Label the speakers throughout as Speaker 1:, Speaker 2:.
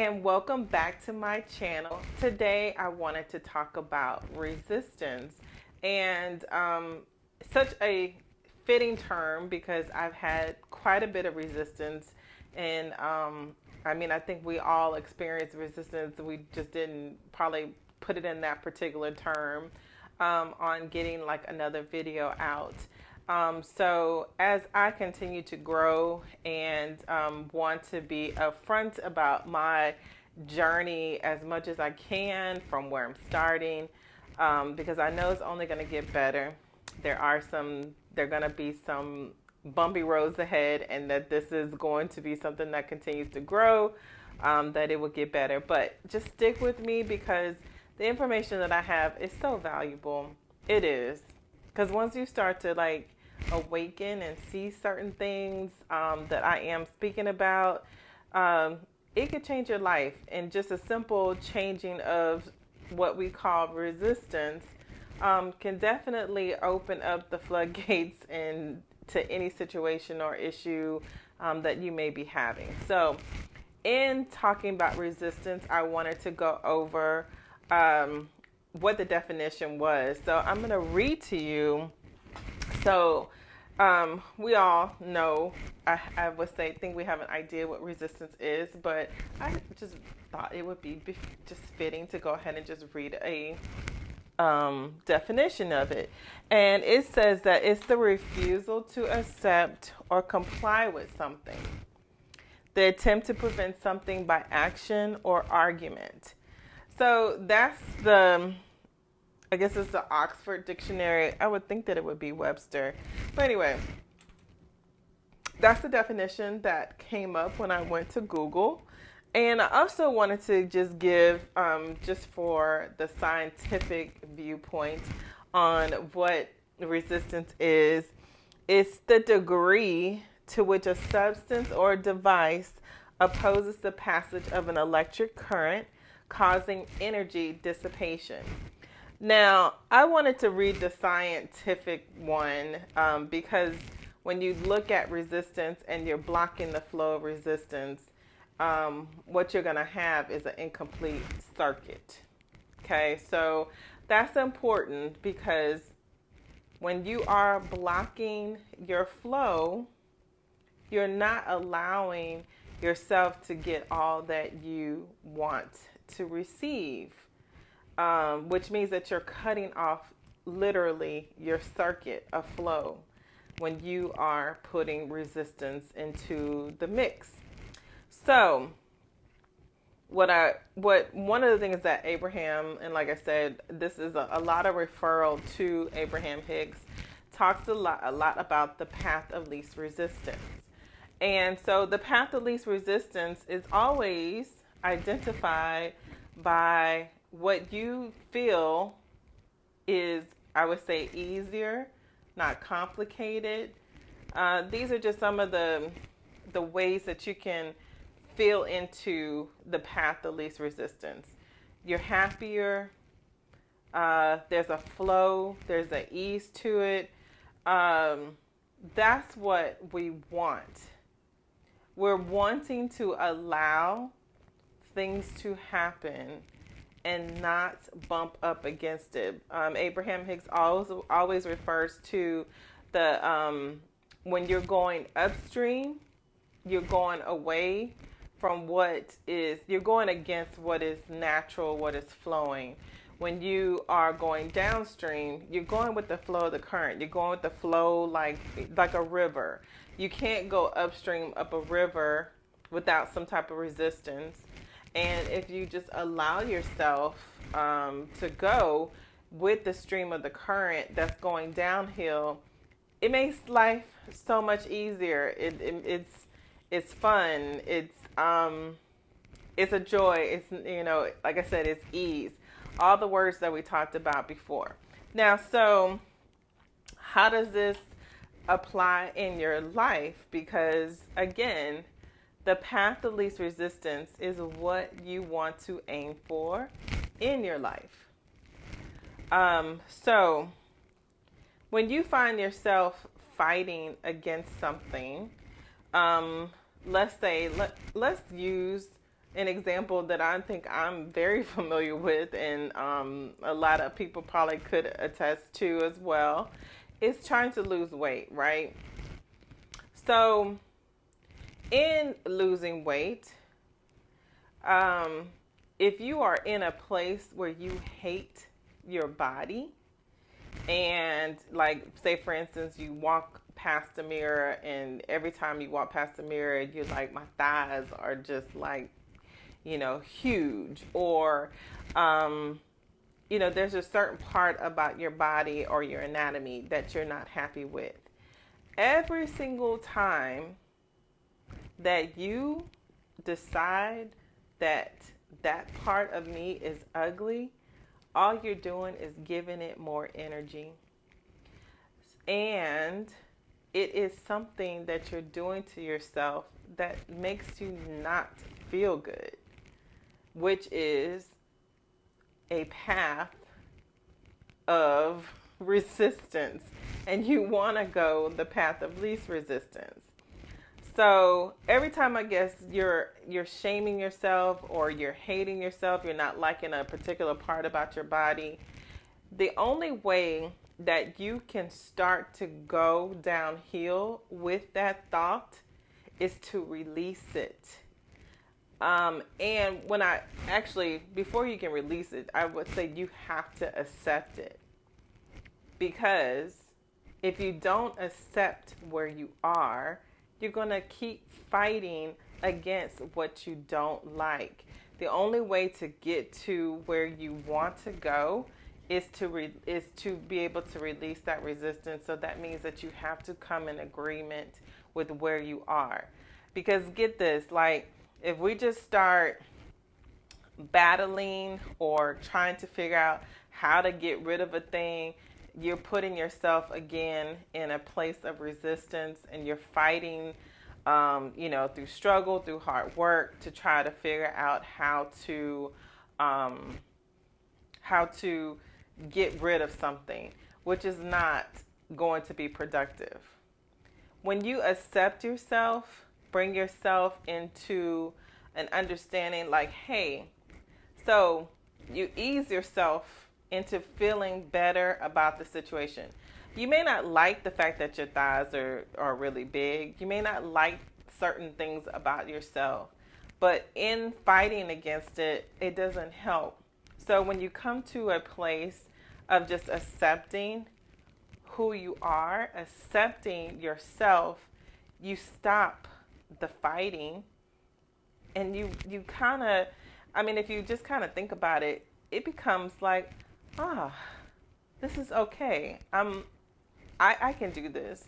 Speaker 1: and welcome back to my channel. Today I wanted to talk about resistance and such a fitting term because I've had quite a bit of resistance and I think we all experience resistance. We just didn't probably put it in that particular term on getting like another video out. So as I continue to grow and want to be upfront about my journey as much as I can from where I'm starting, because I know it's only going to get better. There are going to be some bumpy roads ahead, and that this is going to be something that continues to grow, that it will get better. But just stick with me because the information that I have is so valuable. It is. Because once you start to awaken and see certain things that I am speaking about, it could change your life. And just a simple changing of what we call resistance can definitely open up the floodgates and to any situation or issue that you may be having. So in talking about resistance, I wanted to go over what the definition was. So I'm going to read to you. So we all know, I would say, think we have an idea what resistance is, but I just thought it would be just fitting to go ahead and just read a definition of it. And it says that it's the refusal to accept or comply with something, the attempt to prevent something by action or argument. So that's I guess it's the Oxford Dictionary. I would think that it would be Webster. But anyway, that's the definition that came up when I went to Google. And I also wanted to just give, just for the scientific viewpoint on what resistance is, it's the degree to which a substance or device opposes the passage of an electric current, causing energy dissipation. Now, I wanted to read the scientific one because when you look at resistance and you're blocking the flow of resistance, what you're going to have is an incomplete circuit. Okay, so that's important because when you are blocking your flow, you're not allowing yourself to get all that you want to receive. Which means that you're cutting off literally your circuit of flow when you are putting resistance into the mix. So what one of the things that Abraham, and like I said, this is a lot of referral to Abraham Hicks, talks a lot about the path of least resistance. And so the path of least resistance is always identified by what you feel is, I would say, easier, not complicated. These are just some of the ways that you can feel into the path of least resistance. You're happier. There's a flow. There's an ease to it. That's what we want. We're wanting to allow things to happen and not bump up against it. Abraham Hicks always refers to the when you're going upstream, you're going away from you're going against what is natural, what is flowing. When you are going downstream, you're going with the flow of the current. You're going with the flow like a river. You can't go upstream up a river without some type of resistance. And if you just allow yourself to go with the stream of the current that's going downhill, it makes life so much easier. It's fun. It's a joy. It's, like I said, it's ease. All the words that we talked about before. Now, so how does this apply in your life? Because again, the path of least resistance is what you want to aim for in your life. So when you find yourself fighting against something, let's use an example that I think I'm very familiar with, and a lot of people probably could attest to as well, is trying to lose weight, right? So, in losing weight, if you are in a place where you hate your body, and like, say for instance, you walk past the mirror, and every time you walk past the mirror, you're like, my thighs are just like, huge, or, there's a certain part about your body or your anatomy that you're not happy with. Every single time that you decide that that part of me is ugly, all you're doing is giving it more energy. And it is something that you're doing to yourself that makes you not feel good, which is a path of resistance. And you want to go the path of least resistance. So every time, I guess, you're shaming yourself, or you're hating yourself, you're not liking a particular part about your body, the only way that you can start to go downhill with that thought is to release it. And when before you can release it, I would say you have to accept it. Because if you don't accept where you are, you're going to keep fighting against what you don't like. The only way to get to where you want to go is to be able to release that resistance. So that means that you have to come in agreement with where you are. Because get this, like, if we just start battling or trying to figure out how to get rid of a thing, you're putting yourself again in a place of resistance, and you're fighting, through struggle, through hard work, to try to figure out how to get rid of something, which is not going to be productive. When you accept yourself, bring yourself into an understanding, like, hey, so you ease yourself into feeling better about the situation. You may not like the fact that your thighs are really big. You may not like certain things about yourself. But in fighting against it, it doesn't help. So when you come to a place of just accepting who you are, accepting yourself, you stop the fighting. And you kind of, if you just kind of think about it, it becomes like, this is okay. I can do this.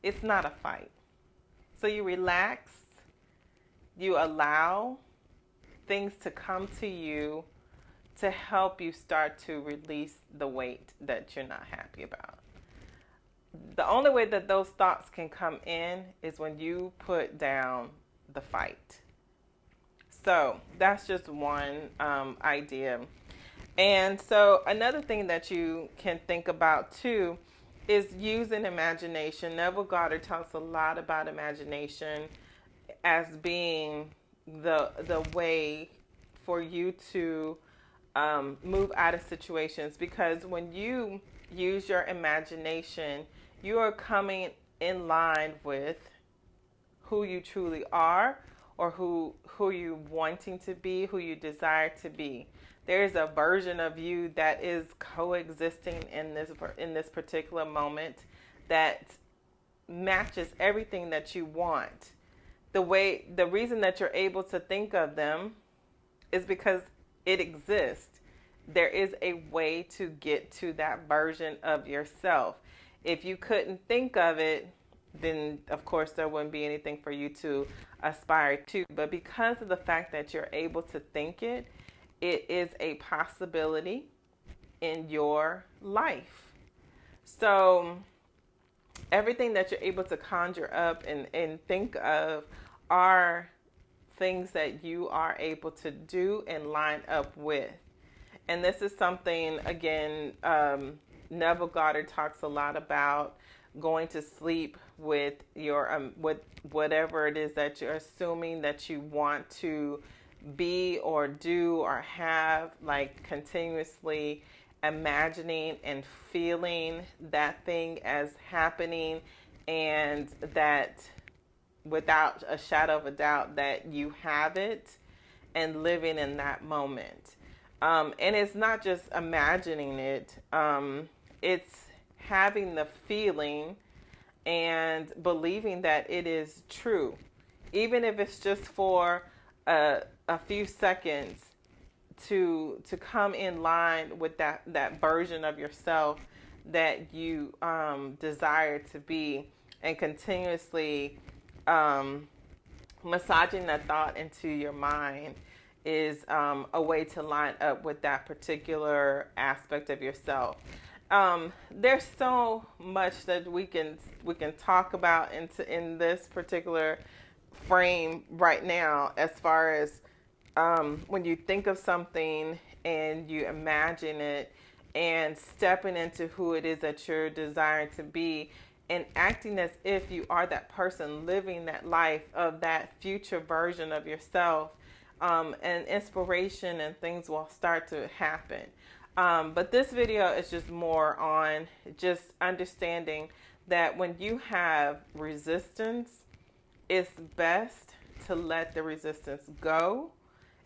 Speaker 1: It's not a fight. So you relax, you allow things to come to you to help you start to release the weight that you're not happy about. The only way that those thoughts can come in is when you put down the fight. So that's just one idea. And so another thing that you can think about too is using imagination. Neville Goddard talks a lot about imagination as being the way for you to move out of situations, because when you use your imagination, you are coming in line with who you truly are, or who you're wanting to be, who you desire to be. There's a version of you that is coexisting in this particular moment that matches everything that you want. The reason that you're able to think of them is because it exists. There is a way to get to that version of yourself. If you couldn't think of it, then of course there wouldn't be anything for you to aspire to. But because of the fact that you're able to think it, it is a possibility in your life. So everything that you're able to conjure up and think of are things that you are able to do and line up with. And this is something, again, Neville Goddard talks a lot about going to sleep with your with whatever it is that you're assuming that you want to be or do or have, like continuously imagining and feeling that thing as happening, and that without a shadow of a doubt that you have it, and living in that moment. And it's not just imagining it, it's having the feeling and believing that it is true, even if it's just for a few seconds, to come in line with that version of yourself that you desire to be, and continuously massaging that thought into your mind is a way to line up with that particular aspect of yourself. There's so much that we can talk about in this particular frame right now, as far as when you think of something and you imagine it, and stepping into who it is that you're desiring to be, and acting as if you are that person, living that life of that future version of yourself, and inspiration and things will start to happen. But this video is just more on just understanding that when you have resistance, it's best to let the resistance go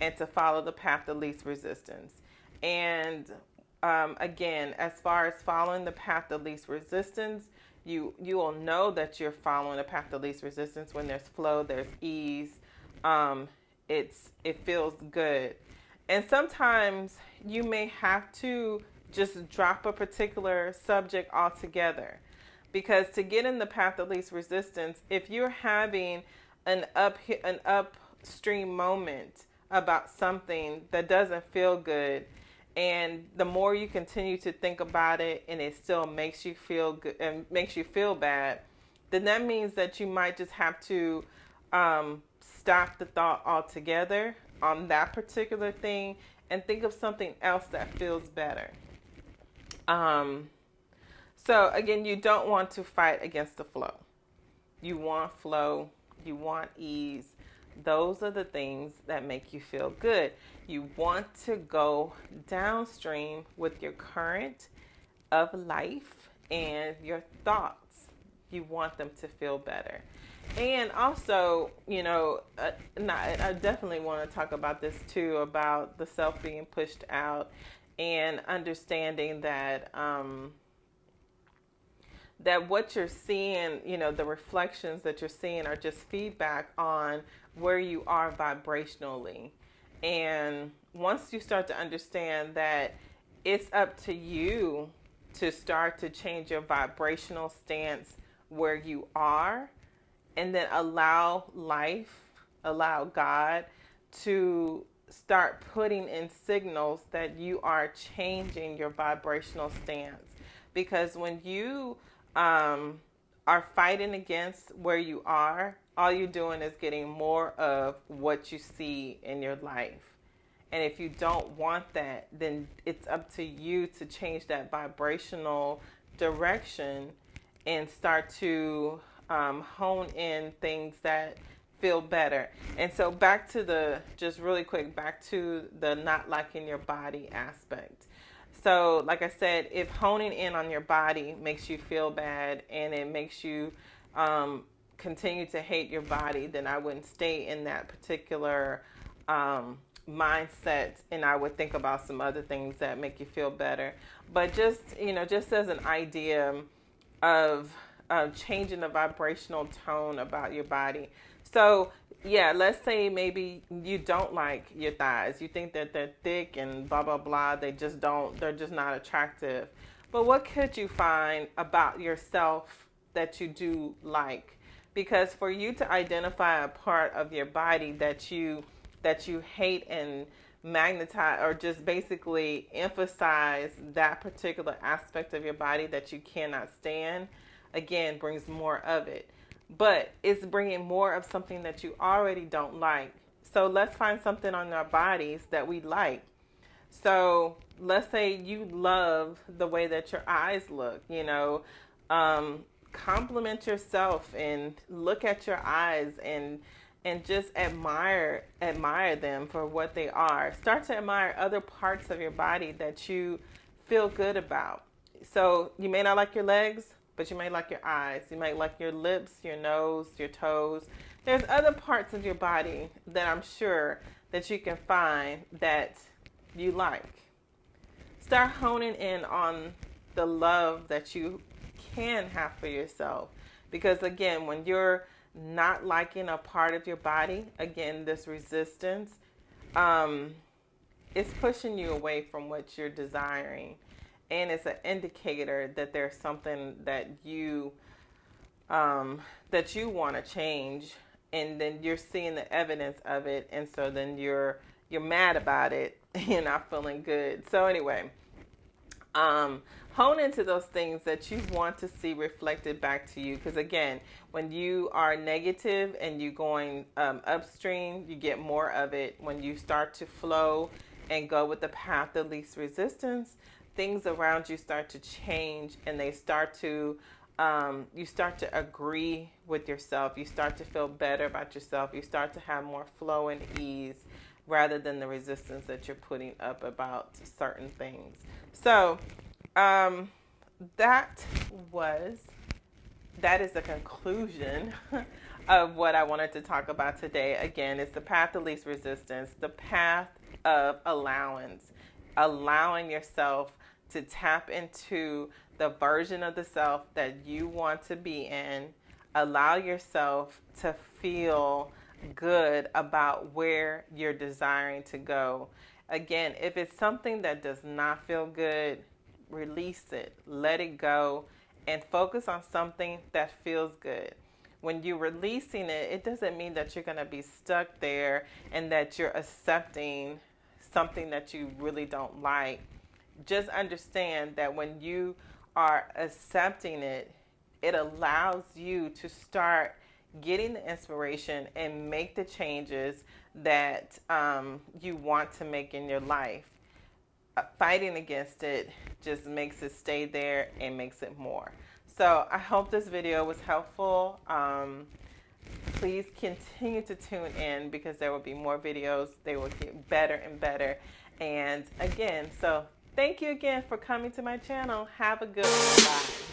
Speaker 1: and to follow the path of least resistance. And again, as far as following the path of least resistance, you will know that you're following the path of least resistance when there's flow, there's ease. It feels good. And sometimes you may have to just drop a particular subject altogether, because to get in the path of least resistance, if you're having an upstream moment about something that doesn't feel good, and the more you continue to think about it and it still makes you feel good and makes you feel bad, then that means that you might just have to stop the thought altogether on that particular thing and think of something else that feels better. So again, you don't want to fight against the flow. You want flow, you want ease. Those are the things that make you feel good. You want to go downstream with your current of life and your thoughts. You want them to feel better. And also, I definitely want to talk about this too, about the self being pushed out, and understanding that that what you're seeing, the reflections that you're seeing are just feedback on where you are vibrationally. And once you start to understand that it's up to you to start to change your vibrational stance where you are, and then allow God to start putting in signals that you are changing your vibrational stance. Because when you are fighting against where you are, all you're doing is getting more of what you see in your life. And if you don't want that, then it's up to you to change that vibrational direction and start to hone in things that feel better. And so back to the not liking your body aspect. So like I said, if honing in on your body makes you feel bad and it makes you continue to hate your body, then I wouldn't stay in that particular mindset, and I would think about some other things that make you feel better. But just as an idea of changing the vibrational tone about your body. So yeah, let's say maybe you don't like your thighs. You think that they're thick and blah, blah, blah. They're just not attractive. But what could you find about yourself that you do like? Because for you to identify a part of your body that you hate and magnetize, or just basically emphasize that particular aspect of your body that you cannot stand, again, brings more of it. But it's bringing more of something that you already don't like. So let's find something on our bodies that we like. So let's say you love the way that your eyes look, compliment yourself and look at your eyes and and just admire them for what they are. Start to admire other parts of your body that you feel good about. So you may not like your legs, but you may like your eyes. You might like your lips, your nose, your toes. There's other parts of your body that I'm sure that you can find that you like. Start honing in on the love that you can have for yourself. Because again, when you're not liking a part of your body, again, this resistance, it's pushing you away from what you're desiring. And it's an indicator that there's something that you want to change, and then you're seeing the evidence of it, and so then you're mad about it. You're not feeling good. So anyway, hone into those things that you want to see reflected back to you. Because again, when you are negative and you going upstream, you get more of it. When you start to flow and go with the path of least resistance, things around you start to change, and they start to you start to agree with yourself. You start to feel better about yourself. You start to have more flow and ease rather than the resistance that you're putting up about certain things. So that is the conclusion of what I wanted to talk about today. Again, it's the path of least resistance, the path of allowing yourself to tap into the version of the self that you want to be in. Allow yourself to feel good about where you're desiring to go. Again, if it's something that does not feel good, release it, let it go, and focus on something that feels good. When you're releasing it, it doesn't mean that you're going to be stuck there and that you're accepting something that you really don't like. Just understand that when you are accepting it, it allows you to start getting the inspiration and make the changes that you want to make in your life. Fighting against it just makes it stay there and makes it more. So I hope this video was helpful. Please continue to tune in because there will be more videos. They will get better and better. And again, so thank you again for coming to my channel. Have a good one. Bye.